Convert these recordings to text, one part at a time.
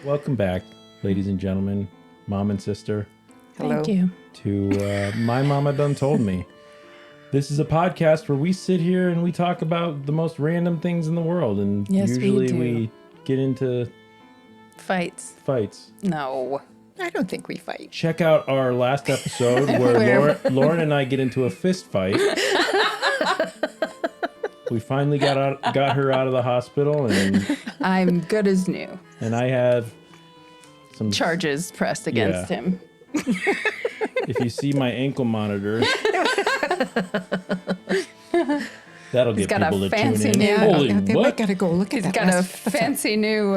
Welcome back, ladies and gentlemen, mom and sister. Hello. Thank you. To My Mama Done Told Me. This is a podcast where we sit here and we talk about the most random things in the world. And Yes, usually we we get into Fights. No. I don't think we fight. Check out our last episode where Lauren and I get into a fist fight. We finally got her out of the hospital, and I'm good as new. and I have some Charges pressed against him. If you see my ankle monitor, that'll He's get got people a to fancy tune in. new- Holy They might what? gotta go look at He's that. got a What's that? fancy new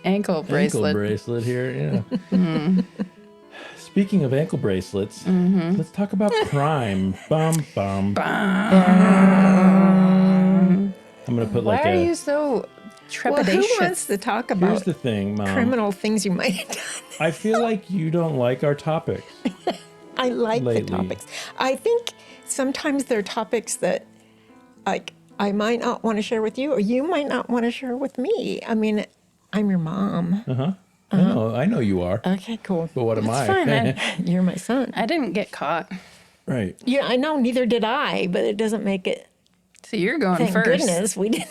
ankle bracelet. Ankle bracelet here, yeah. Speaking of ankle bracelets, let's talk about crime. Bum, bum. I'm going to put Why like are a... you so Well, trepidatious? who wants to talk Here's about the thing, Mom. criminal things you might have done? I feel like you don't like our topics. I like Lately. the topics. I think sometimes there are topics that, like, I might not want to share with you, or you might not want to share with me. I mean, I'm your mom. I know you are. Okay, cool. But what am I? fine. You're my son. I didn't get caught. Right. Yeah, I know. Neither did I, but it doesn't make it. So you're going Thank first. goodness we didn't.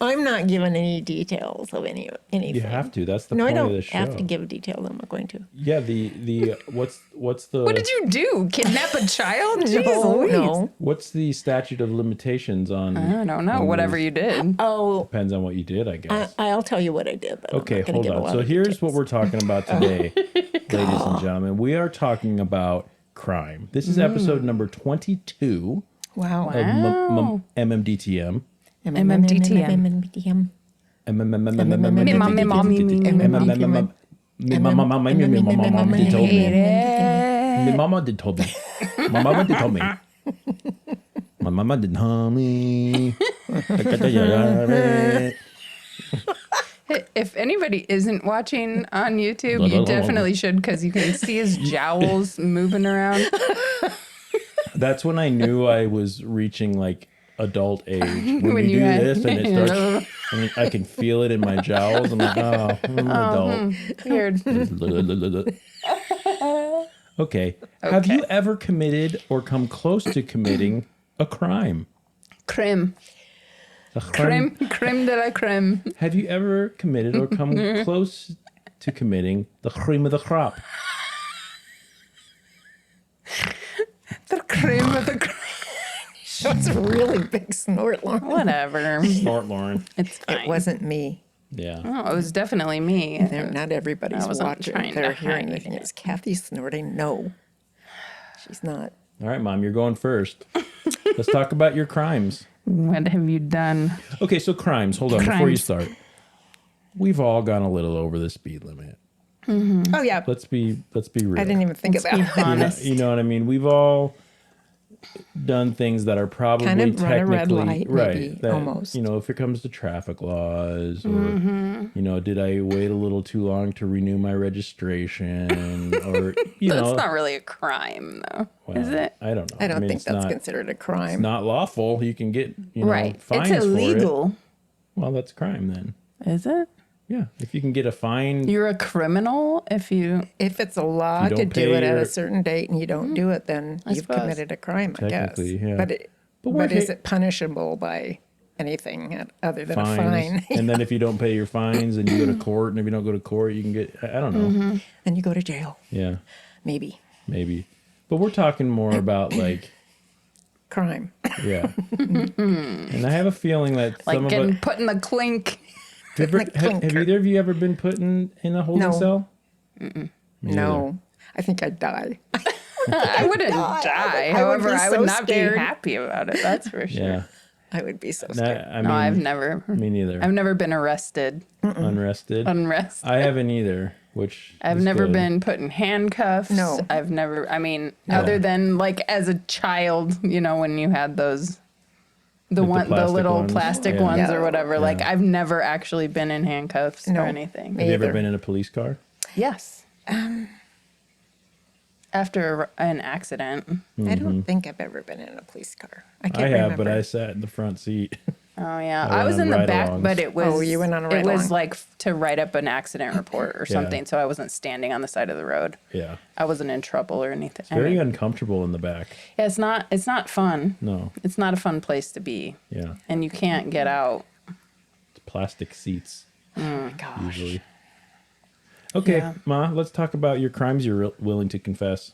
I'm not giving any details of anything. You have to. That's the No, I point of don't the show. have to give details. I'm not going to. Yeah, the what's the What did you do? Kidnap a child? Jeez No, Louise. no. what's the statute of limitations on I don't know. on Whatever these? you did. Oh, Depends on what you did, I guess. I'll tell you what I did. But Okay, I'm not gonna hold give a on. lot So of here's details. what we're talking about today, ladies and gentlemen. We are talking about crime. This is episode number 22 Wow. of Wow. MMDTM. MMDTM. My mama did told me. My mama did told me. My mama did tell me. If anybody isn't watching on YouTube, you definitely should, because you can see his jowls moving around. That's when I knew I was reaching like adult age. When When we you do had- this and it starts, and I can feel it in my jowls. I'm like, oh, I'm an adult. Weird. Okay. Have you ever committed or come close to committing a crime? Creme. A crime? Creme de la creme. Have you ever committed or come close to committing the cream of the crop? The creme of the creme. That's a really big snort, Lauren. Whatever. Smart, Lauren. It's fine. It wasn't me. Yeah. Oh, it was definitely me. Not everybody's I wasn't watching. trying They're to hearing hide anything. it. Is Kathy snorting? No, she's not. All right, Mom, you're going first. Let's talk about your crimes. What have you done? Okay, so crimes. Hold on, before you Crimes. start. We've all gone a little over the speed limit. Oh yeah, Let's be real. I didn't even think of that. You know, Honest. you know what I mean? We've all done things that are probably Kind of run a red technically light, right. maybe, That, almost. You know, if it comes to traffic laws, or you know, did I wait a little too long to renew my registration, or you That's know, not really a crime, though, well, is it? I don't know. I don't mean, think it's that's not, considered a it's crime. not lawful. You can get Right. fines It's for it. illegal. Well, that's a crime then. Is it? Yeah, if you can get a fine. You're a criminal if you. If it's a law You to don't do pay it at your- a certain date and you don't do it, then you've suppose. committed a crime, I guess. Technically, yeah. But we're is hit- it punishable by anything other than fines, a fine? and then if you don't pay your fines and you go to court, and if you don't go to court, you can get, I don't know. Then you go to jail, Yeah, maybe. maybe. But we're talking more about like, Crime. yeah. And I have a feeling that Like some of getting it. put in the clink. Have either of you ever been put in a holding No. cell? No, I think I'd die. I wouldn't die. die. I would However, be I would so not scared. be happy about it. That's for sure. Yeah. I would be so Nah, scared. I mean, No, I've never. me neither. I've never been arrested. Unrested. Unrest. I haven't either. Which I've is never good. been put in handcuffs. No. I've never. I mean, other than like as a child, you know, when you had those. The Like the the plastic little ones? plastic Yeah. ones Yeah. or whatever. Like I've never actually been in handcuffs No. or anything. Me Have you ever either. been in a police car? Yes. After an accident. I don't think I've ever been in a police car. I can't I have, remember. but I sat in the front seat. Oh yeah, I I was went in on the back, ride-alongs. but it was. Oh, you went on a It was ride-along. like to write up an accident report or Yeah. something, so I wasn't standing on the side of the road. Yeah. I wasn't in trouble or anything. Very uncomfortable in the back. yeah, it's not. It's not fun. No. It's not a fun place to be, Yeah. and you can't get out. It's plastic seats, Gosh. usually. Okay, Yeah. Ma, let's talk about your crimes you're willing to confess.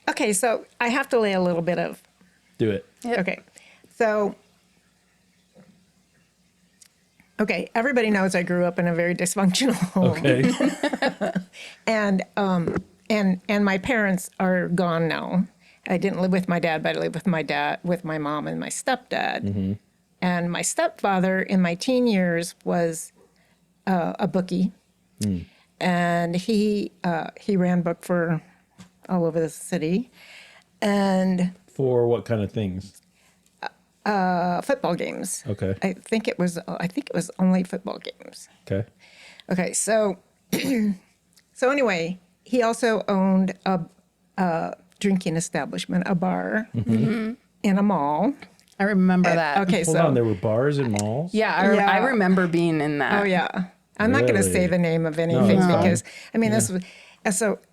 Okay, so I have to lay a little bit of. Do it. Yep. Okay, so. Okay, everybody knows I grew up in a very dysfunctional home. Okay. And my parents are gone now. I didn't live with my dad, but I lived with my mom and my stepdad. And my stepfather in my teen years was a bookie, and he ran book for all over the city, and For what kind of things? football games. Okay. I think it was only football games. Okay. Okay, so so anyway, he also owned a drinking establishment, a bar in a mall. I remember that. Okay, Hold so on, there were bars and malls? Yeah, Yeah. I remember being in that. oh yeah, I'm not going to say Really? the name of anything that's fine. because I mean this was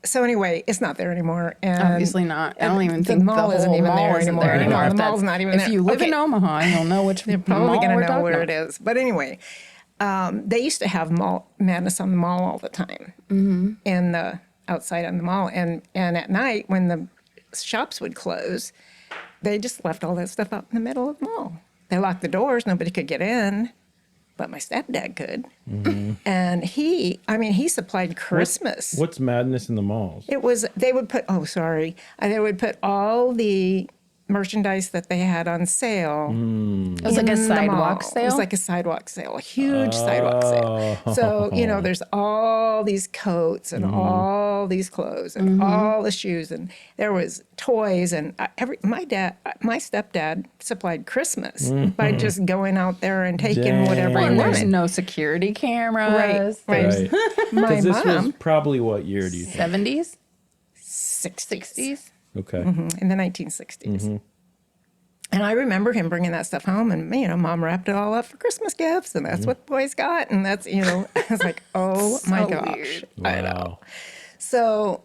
so anyway, it's not there anymore. And Obviously not. I don't even the think the mall whole isn't even mall there isn't anymore. there anymore. No, If the mall's that's- not even If there. you live in Okay. Omaha, you'll know which They're probably mall going we're to know talking where about. it is. But anyway, they used to have madness on the mall all the time, in the outside on the mall, and at night when the shops would close, they just left all that stuff out in the middle of the mall. They locked the doors; nobody could get in, but my stepdad could, and he supplied Christmas. What's madness in the malls? It was they would put they would put all the merchandise that they had on sale. It was like a in the mall. sidewalk It sale. was like a sidewalk sale, a huge sidewalk sale. So, there's all these coats and all these clothes and all the shoes, and there was toys, and my stepdad supplied Christmas by just going out there and taking whatever he Dang. and there's wanted. no security cameras. Right. Right. My Because this was mom, probably what year do you think? 70s, 60s, 60s. Okay. in the 1960s. And I remember him bringing that stuff home, and mom wrapped it all up for Christmas gifts, and that's what the boys got, and that's I was like, oh my So gosh, weird. I know. Wow. So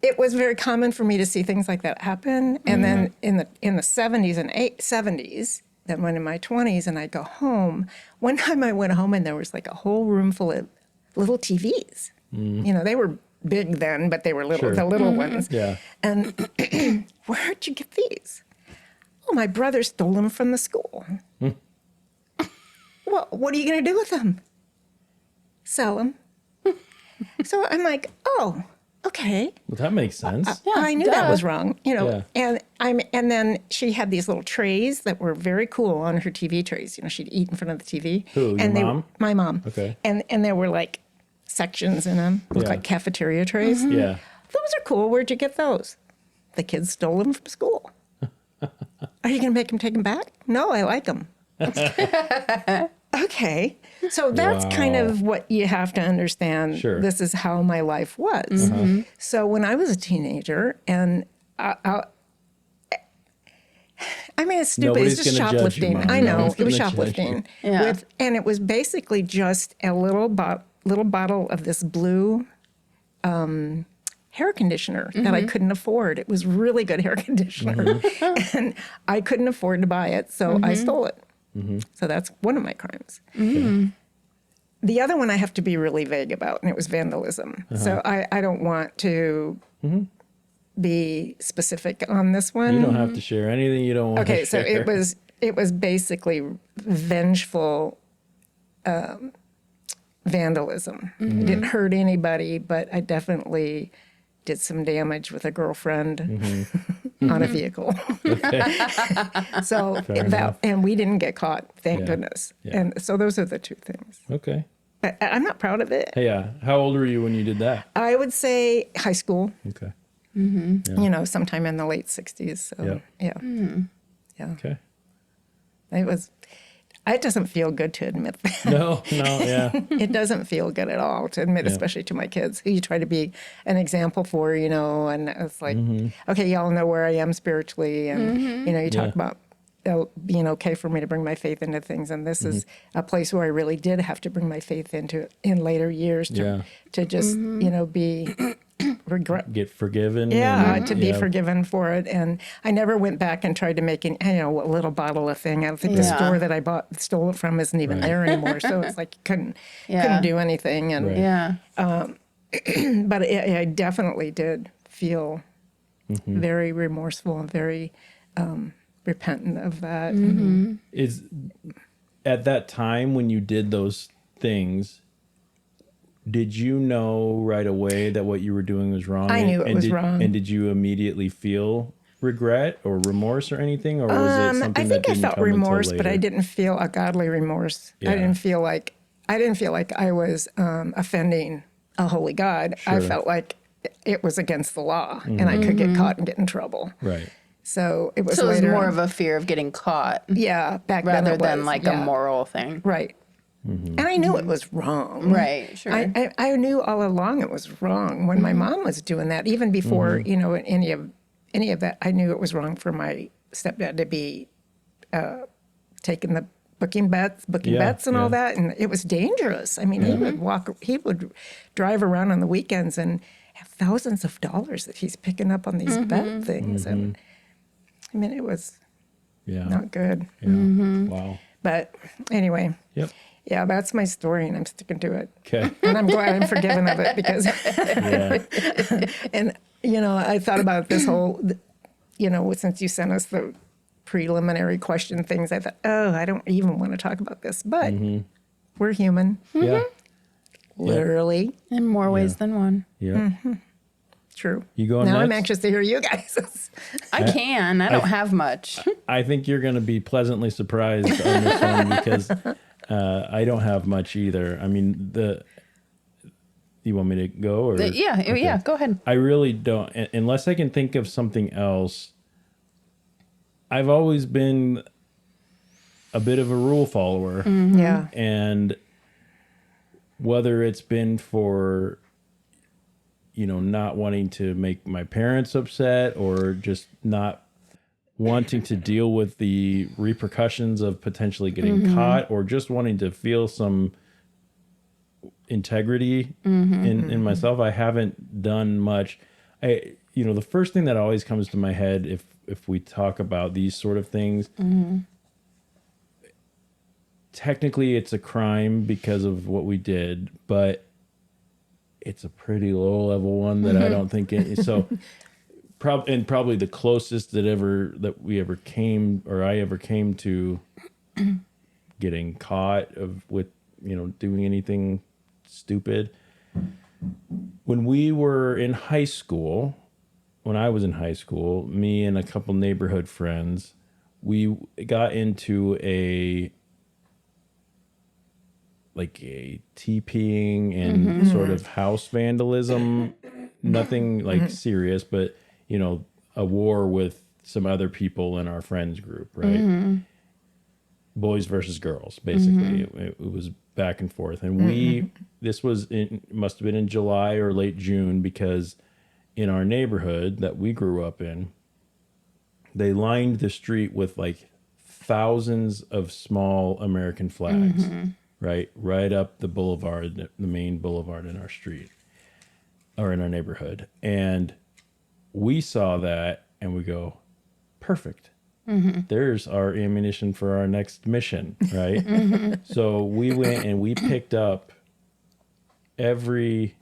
it was very common for me to see things like that happen, and then in the 70s and 70s, then when in my 20s, and I'd go home. One time I went home, and there was like a whole room full of little TVs. They were big then, but they were little, Sure. the little ones. Yeah. And where'd you get these? Oh, my brother stole them from the school. Well, what are you going to do with them? Sell them. So I'm like, oh, okay. Well, that makes sense. I knew that duh. was wrong, Yeah. And then she had these little trays that were very cool on her TV trays. She'd eat in front of the TV. Who, your and mom? My mom. Okay. And there were like sections in them, looked Yeah. like cafeteria trays. Yeah. Those are cool. Where'd you get those? The kids stole them from school. Are you going to make them take them back? No, I like them. Okay. So that's kind Wow. of what you have to understand. Sure. This is how my life was. So when I was a teenager, and it's stupid. Nobody's It's just gonna judge you, shoplifting. Mom. I know. Nobody's It was gonna judge you. shoplifting. Yeah. And it was basically just a little bottle of this blue hair conditioner that I couldn't afford. It was really good hair conditioner. And I couldn't afford to buy it, so I stole it. So that's one of my crimes. The other one I have to be really vague about, and it was vandalism. So I don't want to be specific on this one. You don't have to share anything you don't want Okay, to so share. it was basically vengeful vandalism. It didn't hurt anybody, but I definitely did some damage with a girlfriend on a vehicle. So enough. and we didn't get caught, thank Yeah. goodness. Yeah. And so those are the two things. Okay. But I'm not proud of it. Hey, how old were you when you did that? I would say high school. Okay. Sometime in the late 60s. So Yep. yeah. Yeah. Okay. It was It doesn't feel good to admit that. No, yeah. It doesn't feel good at all to admit, especially to my kids, who you try to be an example for, and it's like, okay, y'all know where I am spiritually. And, you talk about being okay for me to bring my faith into things. And this is a place where I really did have to bring my faith into in later years to just, be Get forgiven. To be forgiven for it. And I never went back and tried to make a little bottle of thing. I think the store that I stole it from isn't even there anymore. So it's like couldn't do anything. And but I definitely did feel very remorseful and very repentant of that. Is at that time when you did those things, did you know right away that what you were doing was wrong? I knew it was wrong. And did you immediately feel regret or remorse or anything, or was it something I that think I didn't felt come remorse, until but I later? didn't feel a godly remorse. Yeah. I didn't feel like I was offending a holy God. I felt like it was against the law, and I could get caught and get in trouble. Right. So it was So it was later more on. of a fear of getting caught Back then rather it than was, like a moral thing. Right. And I knew it was wrong. Right, sure. I knew all along it was wrong when my mom was doing that. Even before any of that, I knew it was wrong for my stepdad to be taking the booking bets and all that, and it was dangerous. I mean, he would drive around on the weekends and have thousands of dollars that he's picking up on these bet things, and I mean, it was not good. Yeah. Wow. But anyway. Yep. Yeah, that's my story, and I'm sticking to it. Okay. And I'm glad I'm forgiven of it because, and I thought about this whole, since you sent us the preliminary question things, I thought, I don't even want to talk about this, but we're human, Yeah. literally. In more ways than one. Yeah. True. You going now I'm next? anxious to hear you guys. I can. I don't have much. I think you're going to be pleasantly surprised on this one because I don't have much either. I mean, you want me to go? Or Yeah, go ahead. I really don't. Unless I can think of something else, I've always been a bit of a rule follower. Yeah. And whether it's been for, not wanting to make my parents upset or just not wanting to deal with the repercussions of potentially getting caught or just wanting to feel some integrity in myself, I haven't done much. The first thing that always comes to my head if we talk about these sort of things, technically it's a crime because of what we did, but it's a pretty low level one that I don't think so. Probably the closest that we ever came, or I ever came to getting caught with doing anything stupid. When we were in high school, when I was in high school, me and a couple neighborhood friends, we got into a TPing and sort of house vandalism, nothing like serious, but a war with some other people in our friends group, right? Boys versus girls, basically. It was back and forth. And this must have been in July or late June, because in our neighborhood that we grew up in, they lined the street with thousands of small American flags, right up the boulevard, the main boulevard in our street or in our neighborhood. And we saw that and we go, perfect. There's our ammunition for our next mission, right? So we went and we picked up every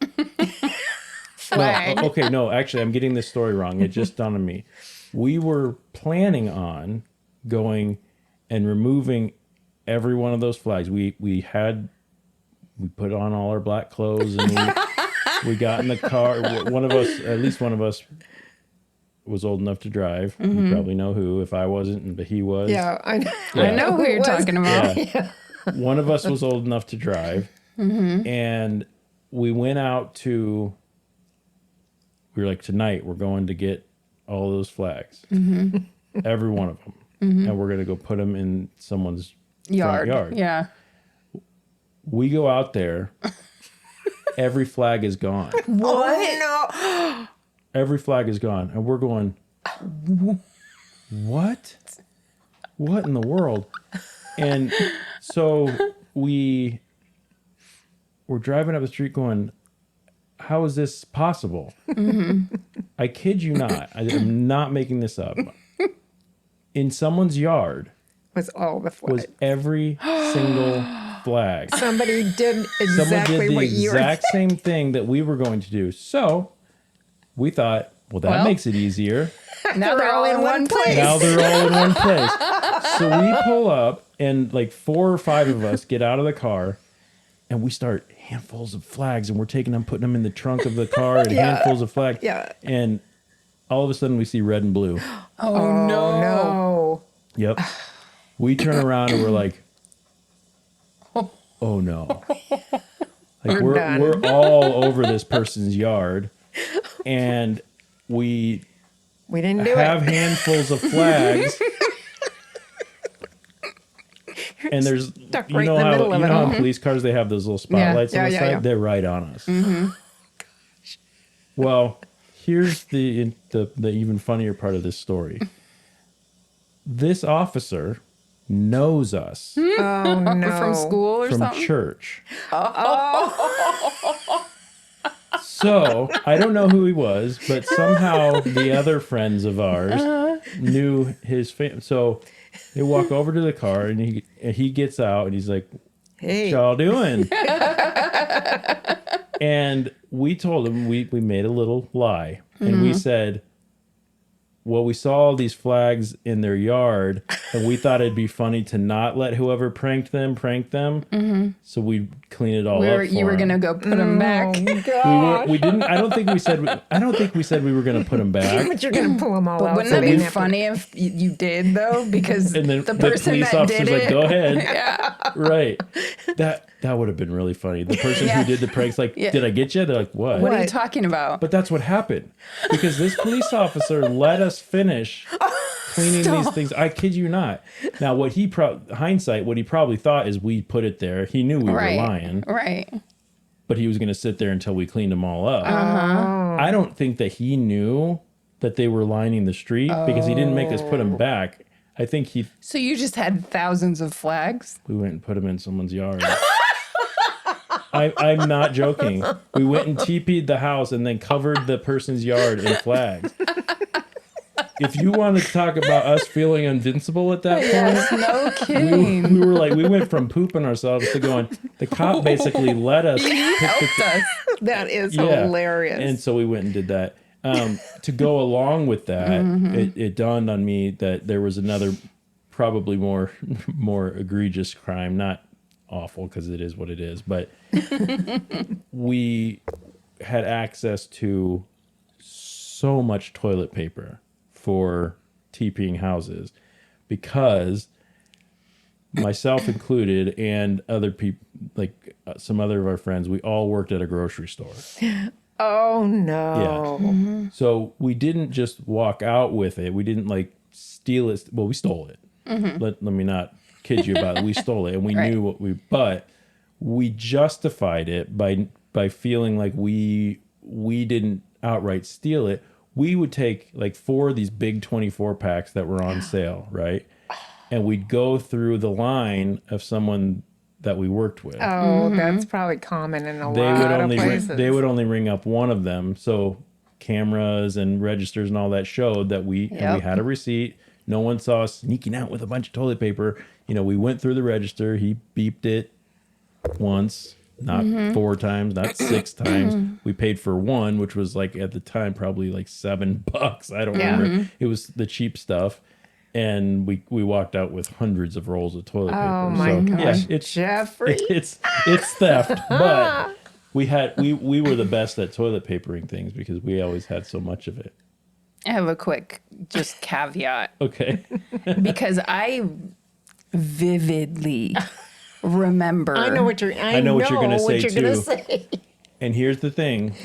Flag. Well, okay, no, actually, I'm getting this story wrong. It just dawned on me. We were planning on going and removing every one of those flags. We put on all our black clothes and we got in the car. At least one of us was old enough to drive. You probably know who. If I wasn't, but he was. Yeah, I know who you're talking about. Yeah. One of us was old enough to drive, and we went out to. We were like, tonight we're going to get all those flags, every one of them, and we're going to go put them in someone's Yard. yard. Yeah. We go out there. Every flag is gone. What? No. Every flag is gone. And we're going, what? What in the world? And so we're driving up the street going, how is this possible? I kid you not. I am not making this up. In someone's yard Was all the flag. was every single flag. Somebody did Someone exactly did the what you were. exact same thing that we were going to do. So we thought, well, that Well, makes it easier. Now they're all in one place. Now they're all in one place. So we pull up, and like 4 or 5 of us get out of the car, and we start handfuls of flags, and we're taking them, putting them in the trunk of the car, and handfuls of flags. Yeah. And all of a sudden, we see red and blue. Oh, no. No. Yep. We turn around and we're like, oh no. Like We're done. we're all over this person's yard, and we We didn't do have it. handfuls of flags. And there's, Stuck you right know in the how, middle of you it. know how police cars, they have those little spotlights on the Yeah, side? yeah. They're right on us. Well, here's the even funnier part of this story. This officer knows us Oh no. From school or from something? church. So I don't know who he was, but somehow the other friends of ours knew his family. So they walk over to the car, and he gets out, and he's like, Hey. "What y'all doing?" And we told him we made a little lie, and we said, well, we saw all these flags in their yard, and we thought it'd be funny to not let whoever pranked them prank them. So we'd clean it all up. For You were going to go put them back. We didn't. I don't think we said. I don't think we said we were going to put them back. But you're gonna pull them all out. Wouldn't so that they be didn't have to- funny if you did, though? Because And then the the person police that officer's did like, it... "Go ahead." Yeah. Right. That would have been really funny. The person Yeah. who did the pranks, like, Yeah. "Did I get you?" They're like, "What?" What are you What? talking about? But that's what happened, because this police officer let us finish cleaning these things. I kid you not. Now, what he hindsight, what he probably thought is we put it there. He knew we Right. were lying, Right. but he was going to sit there until we cleaned them all up. Uh-huh. I don't think that he knew that they were lining the street, because he didn't make us put them back. I think So you just had thousands of flags? we went and put them in someone's yard. I'm not joking. We went and TP'd the house and then covered the person's yard in flags. If you want to talk about us feeling invincible at that point, No kidding. we were like, we went from pooping ourselves to going, the cop basically let us pick Helped us. That is yeah. hilarious. And so we went and did that. To go along with that, it dawned on me that there was another, probably more egregious crime, not awful because it is what it is, but we had access to so much toilet paper for TPing houses, because myself included and other people, like some other of our friends, we all worked at a grocery store. oh no. So we didn't just walk out with it. We didn't like steal it. Well, we stole it. Let me not kid you about it. We stole it, and we Right. knew but we justified it by feeling like we didn't outright steal it. We would take like 4 of these big 24 packs that were on sale, right? And we'd go through the line of someone that we worked with. Oh, that's probably common in a They lot would of only places. they would only ring up one of them. So cameras and registers and all that showed that we Yep. had a receipt. No one saw us sneaking out with a bunch of toilet paper. You know, we went through the register. He beeped it once, not 4 times, not 6 times. We paid for one, which was like at the time probably like $7. I don't remember. It was the cheap stuff. And we walked out with hundreds of rolls of toilet paper. Oh my gosh, it's Jeffrey. it's theft, but we were the best at toilet papering things because we always had so much of it. I have a quick just caveat Okay. because I vividly remember. I know what you're. I know what you're gonna say, gonna too. say. And here's the thing,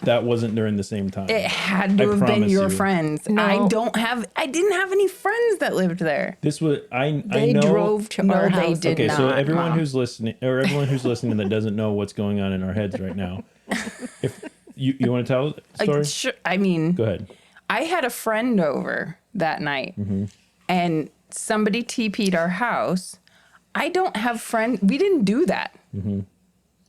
that wasn't during the same time. It had to I have been promise your you. friends. No. I didn't have any friends that lived there. This was I They know. drove to No, our they house. did Okay, so not, everyone Mom. who's listening, or everyone who's listening that doesn't know what's going on in our heads right now, if you want to tell the story, Sure, I mean, go ahead. I had a friend over that night, and somebody TP'd our house. I don't have friends. We didn't do that.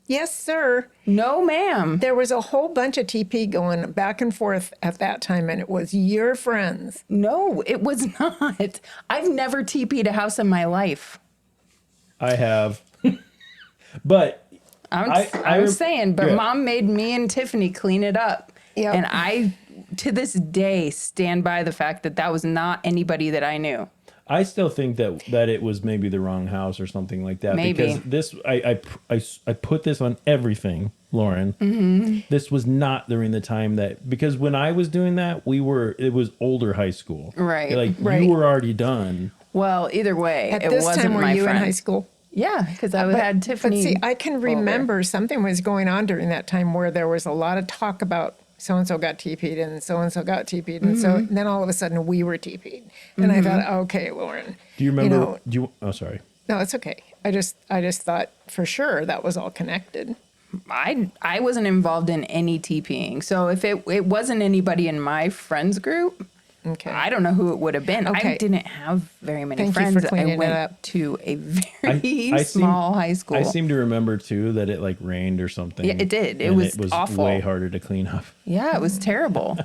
Yes, sir. No, ma'am. There was a whole bunch of TP going back and forth at that time, and it was your friends. No, it was not. I've never TP'd a house in my life. I have, but I'm saying, but yeah. Mom made me and Tiffany clean it up. Yep. And I, to this day, stand by the fact that that was not anybody that I knew. I still think that it was maybe the wrong house or something like that. Maybe. Because this, I put this on everything, Lauren. This was not during the time because when I was doing that, it was older high school. Right. Like Right. you were already done. Well, either way, At it this wasn't time, were my you friend. in high school? Yeah, because I had Tiffany. But see, I can remember something was going on during that time where there was a lot of talk about so-and-so got TP'd and so-and-so got TP'd. And so then all of a sudden we were TP'd. And I thought, okay, Lauren. Do you remember? know, Oh, sorry. no, it's okay. I just thought for sure that was all connected. I wasn't involved in any TPing. So if it wasn't anybody in my friends group, Okay. I don't know who it would have been. I Okay. didn't have very many Thank you friends. for cleaning I it went up. to a very I small high school. I seem to remember too that it like rained or something. Yeah, it did. It and was awful. way harder to clean up. Yeah, it was terrible.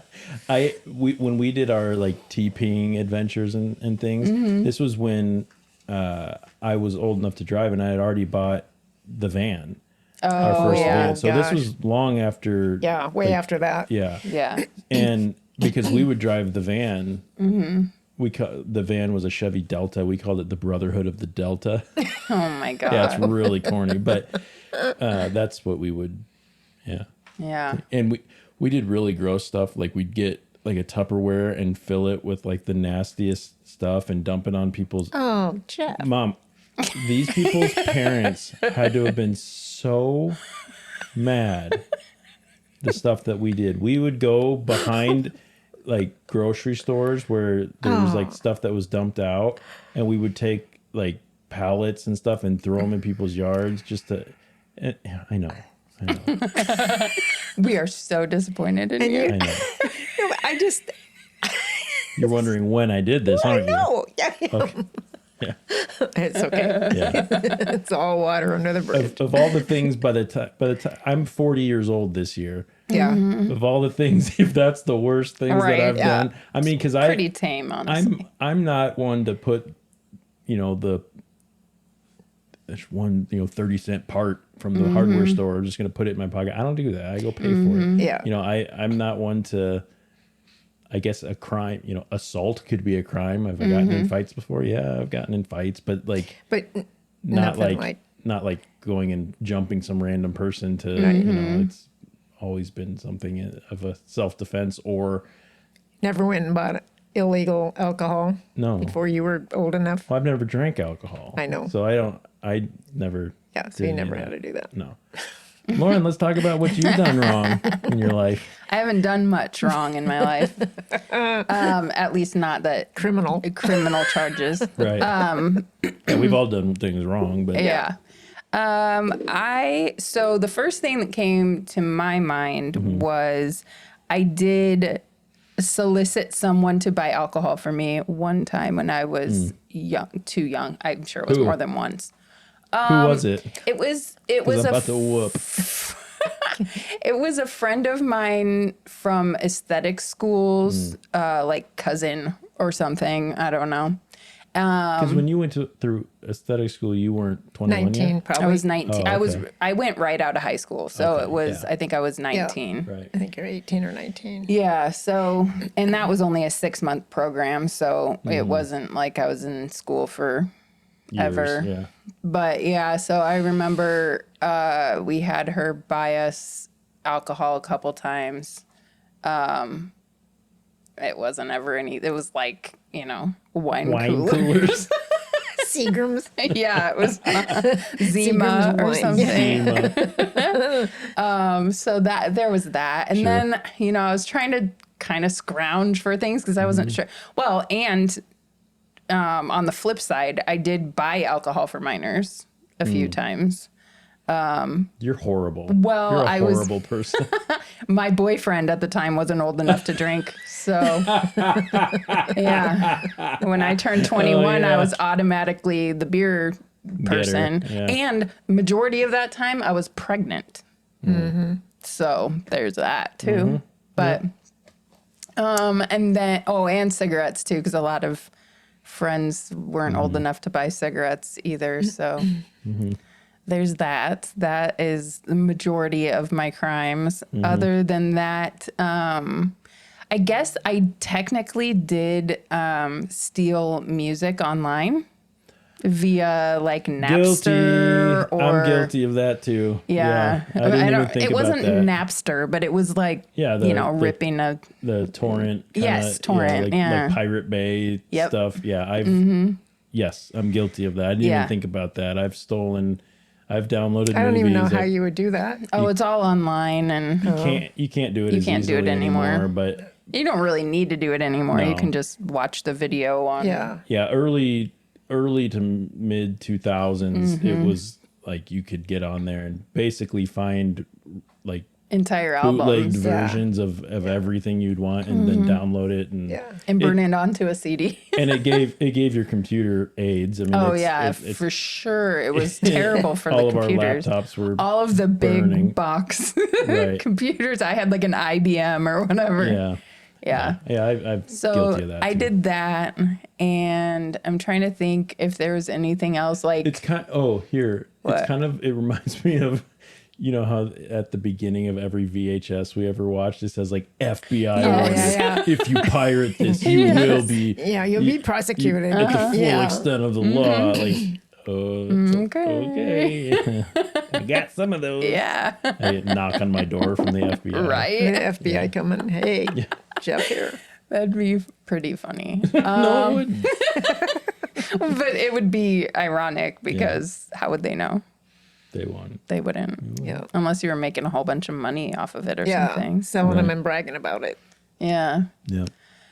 When we did our like TPing adventures and things, this was when I was old enough to drive and I had already bought the van. Our first yeah. van. So Gosh. this was long after. Yeah, way like, after that. Yeah. Yeah. And because we would drive the van, the van was a Chevy Delta. We called it the Brotherhood of the Delta. Oh my God. Yeah, it's really corny, but that's what we would. Yeah. Yeah. And we did really gross stuff. Like we'd get like a Tupperware and fill it with like the nastiest stuff and dump it on people's. Oh, Jeff. Mom, these people's parents had to have been so mad. The stuff that we did. We would go behind like grocery stores where there was like stuff that was dumped out, and we would take like pallets and stuff and throw them in people's yards just to. I know. We are so disappointed in you. I know. No, but I just, You're wondering when I did this, I aren't you? know. Yeah. Okay. Yeah. It's okay. Yeah. It's all water under the bridge. Of all the things, by the time I'm 40 years old this year. Yeah. Of all the things, if that's the worst things Right, that I've yeah. done, I mean, because Pretty tame, honestly. I'm not one to put, there's one 30-cent part from the hardware store. I'm just gonna put it in my pocket. I don't do that. I go pay for it. Yeah. I'm not one to. I guess a crime, assault could be a crime. Have I gotten in fights before? Yeah, I've gotten in fights, but like But not nothing not like going and jumping some random person to it's always been something of a self-defense or never went and bought illegal alcohol no. before you were old enough. Well, I've never drank alcohol. I know. So I never Yeah, so did you any never of had to do that. No. Lauren, let's talk about what you've done wrong in your life. I haven't done much wrong in my life. At least not that Criminal. criminal charges. Right. Yeah, we've all done things wrong, but Yeah. So the first thing that came to my mind was I did solicit someone to buy alcohol for me one time when I was too young. I'm sure it was Who? more than once. who was it? It was I'm about to whoop. it was a friend of mine from aesthetic schools, like cousin or something. I don't know. Because when you went through aesthetic school, you weren't 21 19, yet? probably. I was 19. Oh, I was. okay. I went right out of high school, so Okay, it was. yeah. I think I was 19. Right. I think you're 18 or 19. Yeah. So, and that was only a 6-month program, so it wasn't like I was in school for ever. Years, yeah. But yeah, so I remember we had her buy us alcohol a couple times. It wasn't ever any. It was like wine Wine cooler. coolers. Seagram's. Yeah, it was Zima Seagram's or wine. something. Zima. So that there was that. And then, I was trying to kind of scrounge for things because I wasn't sure. Well, and on the flip side, I did buy alcohol for minors a few times. You're horrible. Well, You're a I was- horrible person. My boyfriend at the time wasn't old enough to drink. So, yeah. When I turned 21, yeah. I was automatically the beer person. yeah. And majority of that time, I was pregnant. So there's that too. But, and then, and cigarettes too, because a lot of friends weren't old enough to buy cigarettes either. So there's that. That is the majority of my crimes. Other than that, I guess I technically did steal music online via like Napster Guilty. or I'm guilty of that too. Yeah. I didn't even think it about wasn't that. Napster, but it was like ripping a The torrent. Yes, torrent, like Pirate Bay Yep. stuff. Yeah, yes, I'm guilty of that. I didn't even think about that. I've downloaded I don't even know movies. how you would do that. it's all online and You can't do it You as can't do it easily anymore. but you don't really need to do it anymore. You No. can just watch the video on yeah, early to mid 2000s, it was like you could get on there and basically find like entire bootlegged albums versions of everything you'd want and then download it and burn it onto a CD. and it gave your computer AIDS. I mean, For sure. It was terrible for all the of computers. our laptops were All of the big burning. box Right. computers. I had like an IBM or whatever. Yeah, I'm So guilty of that. I too. did that, and I'm trying to think if there was anything else like It's kind. It reminds me of, how at the beginning of every VHS we ever watched, it says like FBI warning. yeah. If you pirate this, you will be. Yeah, you'll be prosecuted. At the full Yeah. extent of the law. Like, okay. I got some of those. yeah, I knock on my door from the FBI. right. The FBI coming, hey, Jeff here. That'd be pretty funny, No, it wouldn't. but it would be ironic because how would they know? They won. They wouldn't, Yeah. unless you were making a whole bunch of money off of it or Yeah. something. Selling them and bragging about it. Yeah, Yeah.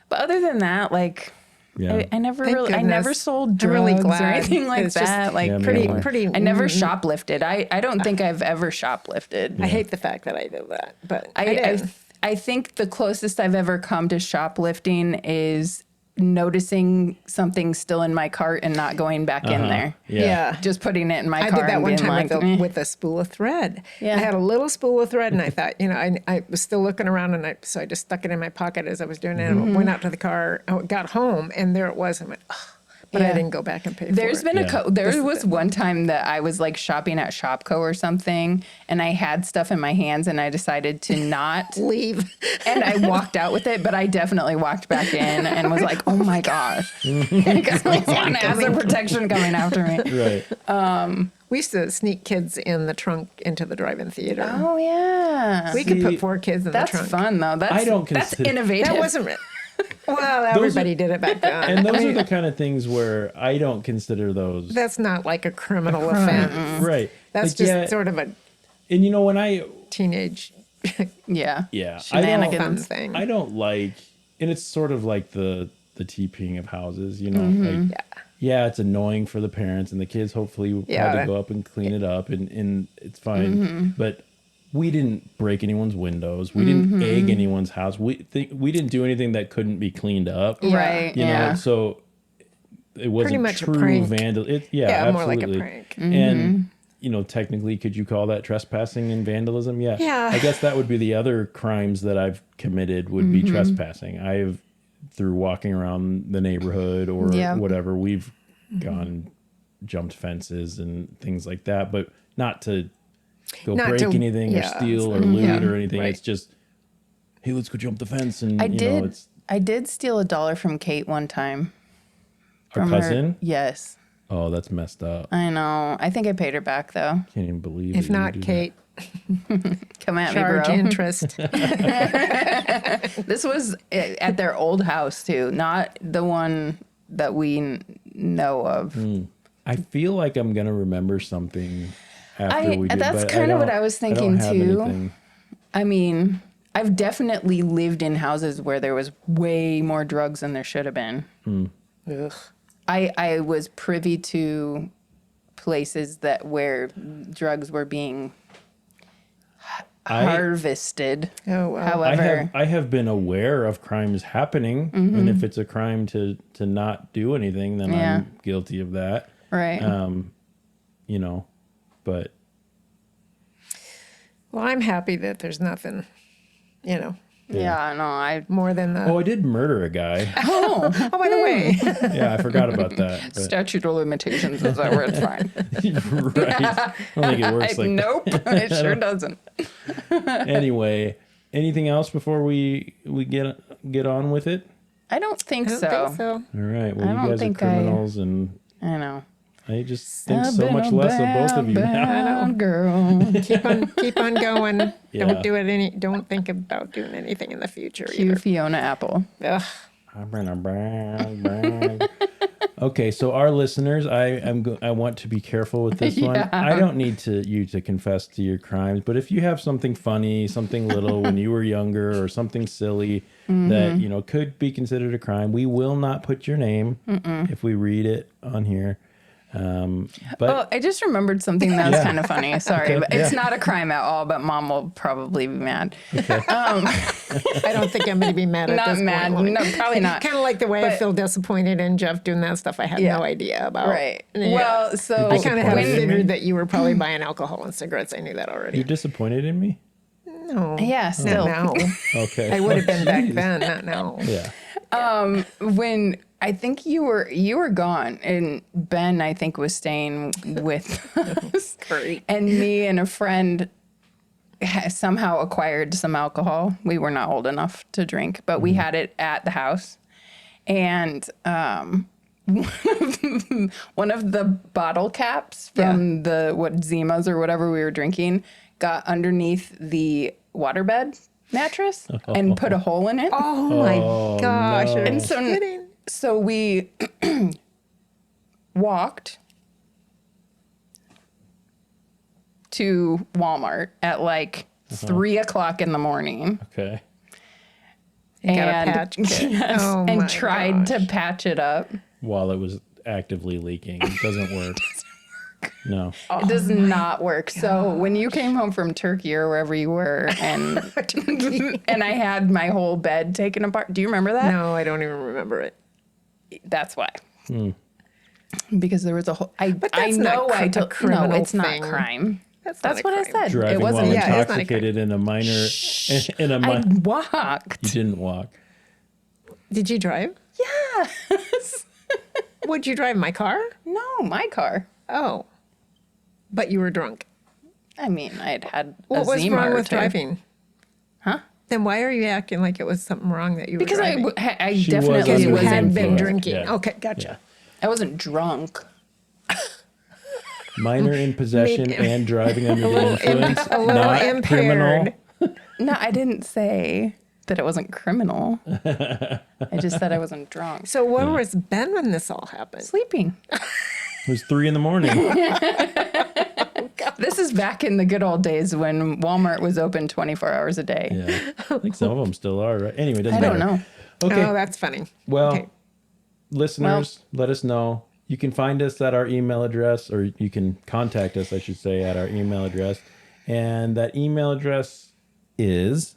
but other than that, like. Yeah. I never Thank I never goodness. sold I'm drugs really or glad. anything like It's just that. Like Yeah, me Pretty, either. pretty. I never shoplifted. I don't think I've ever shoplifted. I hate the fact that I did that, but I I did. I think the closest I've ever come to shoplifting is noticing something still in my cart and not going back in there. Yeah. Just putting it in my I car did that and one being time like, with a spool of thread. Yeah. I had a little spool of thread, and I thought, I was still looking around, and so I just stuck it in my pocket as I was doing it. And went out to the car, got home, and there it was. I went, oh, but I Yeah. didn't go back and pay for There's it. been Yeah. there was one time that I was like shopping at Shopko or something, and I had stuff in my hands, and I decided to not Leave. and I walked out with it, but I definitely walked back in and was like, "Oh my gosh!" Because like someone has their protection coming after me. Right. We used to sneak kids in the trunk into the drive-in theater. Oh yeah, We could See, put 4 kids in that's the trunk. fun though. That's don't that's consider- innovative. That wasn't it. Well, everybody did it back then. And those are the kind of things where I don't consider those. That's not like a criminal offense. Right. That's Like, just yeah, sort of a and when I teenage yeah. I fun Shenanigans. thing. I don't like, and it's sort of like the TPing of houses, like, yeah, it's annoying for the parents and the kids. Hopefully, had Yeah. to go up and clean it up, and it's fine. But we didn't break anyone's windows. We didn't egg anyone's house. We didn't do anything that couldn't be cleaned up. Yeah. Right. You yeah. know, so it wasn't much a true prank. vandal. Yeah, more like a absolutely. prank. And technically, could you call that trespassing and vandalism? Yeah. Yeah. I guess that would be the other crimes that I've committed would be trespassing. I've through walking around the neighborhood or Yeah. whatever, we've gone jumped fences and things like that, but not to go Not break to- anything or yeah. steal or loot Yeah, or anything. right. It's just, hey, let's go jump the fence. And I did steal $1 from Kate one time. our From her- cousin. Yes. Oh, that's messed up. I know. I think I paid her back though. Can't even believe If that you not, would do Kate, Come at charge me, bro. interest. This was at their old house too, not the one that we know of. I feel like I'm gonna remember something after we do. That's but kind of what don't- I was I don't thinking have too. anything. I mean, I've definitely lived in houses where there was way more drugs than there should have been. Ugh. I was privy to places where drugs were being harvested. Oh, wow. However, I have been aware of crimes happening, and if it's a crime to not do anything, then Yeah. I'm guilty of that. right. You know, but Well, I'm happy that there's nothing, yeah, no, I more than the. I did murder a guy. Oh, by the way. Yeah, I forgot about that. But, statute of limitations is over. It's fine. right. I don't think it works like Nope, it sure doesn't. that. Anyway, anything else before we get on with it? I don't think I don't so. think so. All right. Well, I you don't guys are think criminals, and I know. I just think I've so been much a less of both of you now. bad girl. Keep on going. Yeah. Don't think about doing anything in the future Cue either. Fiona Apple. Ugh. Okay, so our listeners, I want to be careful with this one. Yeah. I don't need you to confess to your crimes, but if you have something funny, something little when you were younger, or something silly that could be considered a crime, we will not put your name if we read it on here. But Oh, I just remembered something that was Yeah. kind of funny. Sorry, Okay, but it's yeah. not a crime at all, but Mom will probably be mad. I don't think I'm going to be mad at Not this mad. point. No, probably not. Kind of like the way I But- feel disappointed in Jeff doing that stuff I had Yeah. no idea about. Right. Yeah. Well, so I kind of had Disappointed in me? figured that you were probably buying alcohol and cigarettes. I knew that already. you're disappointed in me? No. Yeah, still. Not now. Okay. I would have been back then, not now. Yeah. when I think you were gone, and Ben I think was staying with us, Great. and me and a friend somehow acquired some alcohol. We were not old enough to drink, but we had it at the house, and one of the bottle caps from the Zimas or whatever we were drinking got underneath the waterbed mattress and put a hole in it. Oh my gosh. no. Are you And so- kidding? So we walked to Walmart at like 3 o'clock in the morning Okay. You got a and, patch kit. yes, Oh and my tried to gosh. patch it up. While it was actively leaking, it doesn't work. No. It does not work. So when you came home from Turkey or wherever you were, and and I had my whole bed taken apart. Do you remember that? No, I don't even remember it. That's why. Because there was a whole. I that's know not I a told. No, criminal it's not thing. crime. That's not a what I crime. said. Driving it wasn't. while Yeah, it's not a intoxicated in a minor in a I mi- walked. You didn't walk. Did you drive? Yes. Would you drive my car? No, my car. Oh. But you were drunk. I mean, I had a What was Zima wrong or with two. driving? Huh? Then why are you acting like it was something wrong that you Because were I, driving? I She was definitely under you the wasn't. had been influence. drinking. Yeah. Okay, gotcha. I wasn't drunk. Minor in possession and driving under the influence. a little not impaired. criminal. No, I didn't say that it wasn't criminal. I just said I wasn't drunk. So where was Ben when this all happened? Sleeping. It was 3 a.m. This is back in the good old days when Walmart was open 24 hours a day. Yeah. I think some of them still are, right? Anyway, it doesn't I don't matter. know. Okay. Oh, that's funny. Well, Okay. listeners, let us know. You can find us at our email address, or you can contact us, I should say, at our email address. And that email address is,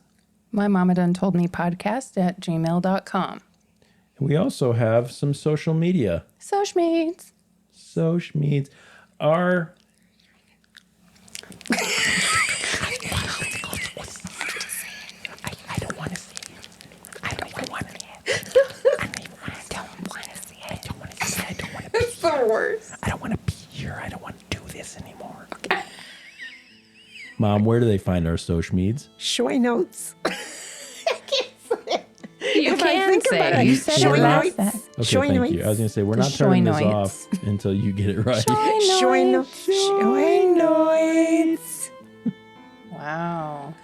My mama done told me podcast at gmail.com. we also have some social media. Social meets. Social media. Our It's the worst. I don't want to be here. I don't want to do this anymore. Okay. Mom, where do they find our social medias? Shoy notes. You If I can think about say. it, You said Shoy it last notes. time. Okay, Shoy thank you. notes. I was going to say, we're The not turning this shoy off until you get it right. Shoy notes. Shoy notes. Wow.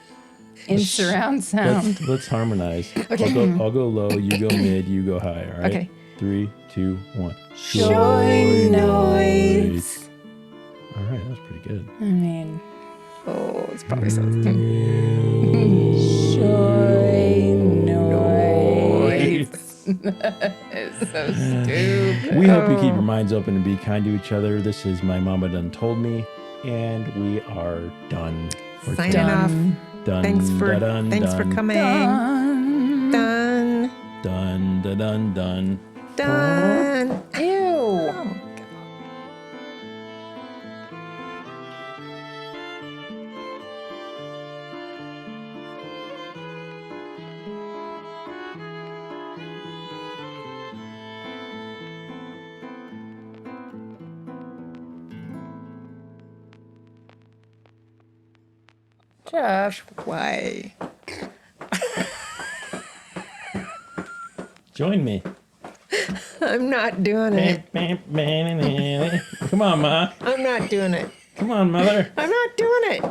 In surround sound. Let's harmonize. Okay. I'll go low, you go mid, you go high, all right? Okay. 3, 2, 1. Joy noise. All right, that was pretty good. I mean, Oh, it's probably something. joy noise. It's so stupid. We hope you keep your minds open and be kind to each other. This is My Mama Done Told Me, and we are done. for Signing tonight. off. Done. Thanks for done. coming. Done. Done. Done. Done. Done. Done. Ew. Oh, Jeff. why? Join me. I'm not doing it. Come on, Ma. I'm not doing it. Come on, Mother. I'm not doing it.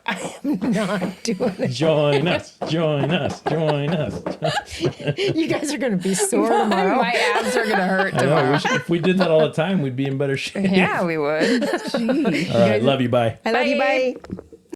I am not doing it. Join us. Join us. Join us. You guys are going to be sore tomorrow. My abs are gonna hurt I know, tomorrow. if we did that all the time, we'd be in better shape. Yeah, we would. Jeez. All right. Love you. Bye. I love you. Bye. Bye.